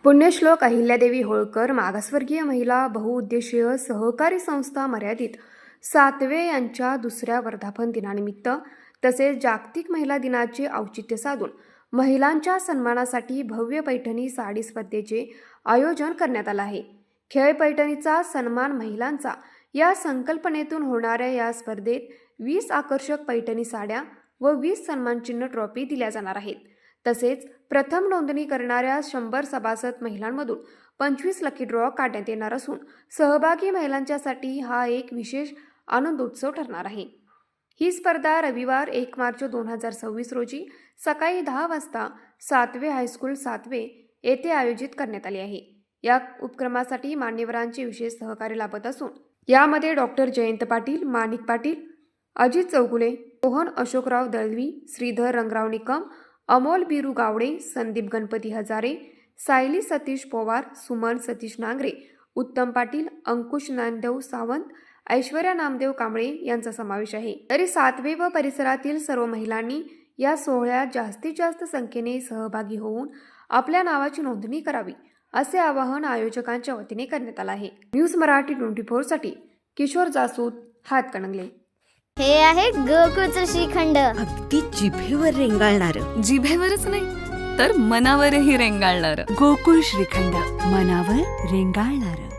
पुण्यश्लोक अहिल्यादेवी होळकर मागासवर्गीय महिला बहुउद्देशीय सहकारी संस्था मर्यादित सातवे यांच्या दुसऱ्या वर्धापन दिनानिमित्त तसेच जागतिक महिला दिनाचे औचित्य साधून महिलांच्या सन्मानासाठी भव्य पैठणी साडी स्पर्धेचे आयोजन करण्यात आलं आहे. खेळ पैठणीचा सन्मान महिलांचा या संकल्पनेतून होणाऱ्या या स्पर्धेत 20 आकर्षक पैठणी साड्या व 20 सन्मानचिन्ह ट्रॉफी दिल्या जाणार आहेत. तसेच प्रथम नोंदणी करणाऱ्या 100 सभासद महिलांमधून 25 लकी ड्रॉ काढण्यात येणार असून सहभागी महिलांच्यासाठी हा एक विशेष आनंदोत्सव ठरणार आहे. ही स्पर्धा रविवार 1 मार्च 2026 रोजी सकाळी 10 वाजता सातवे हायस्कूल सातवे येथे आयोजित करण्यात आली आहे. या उपक्रमासाठी मान्यवरांचे विशेष सहकार्य लाभत असून यामध्ये डॉक्टर जयंत पाटील, माणिक पाटील, अजित चौगुले, मोहन अशोकराव दळवी, श्रीधर रंगराव निकम, अमोल बिरू गावडे, संदीप गणपती हजारे, सायली सतीश पवार, सुमन सतीश नांगरे, उत्तम पाटील, अंकुश नामदेव सावंत, ऐश्वर्या नामदेव कांबळे यांचा समावेश आहे. तरी सातवे व परिसरातील सर्व महिलांनी या सोहळ्यात जास्तीत जास्त संख्येने सहभागी होऊन आपल्या नावाची नोंदणी करावी असे आवाहन आयोजकांच्या वतीने करण्यात आले आहे. न्यूज मराठी 24 साठी किशोर जासूद, हातकणंगले. हे आहे गोकुळचं श्रीखंड. अगदी जिभेवर रेंगाळणार. जिभेवरच नाही तर मनावरही रेंगाळणार. गोकुळ श्रीखंड, मनावर रेंगाळणार.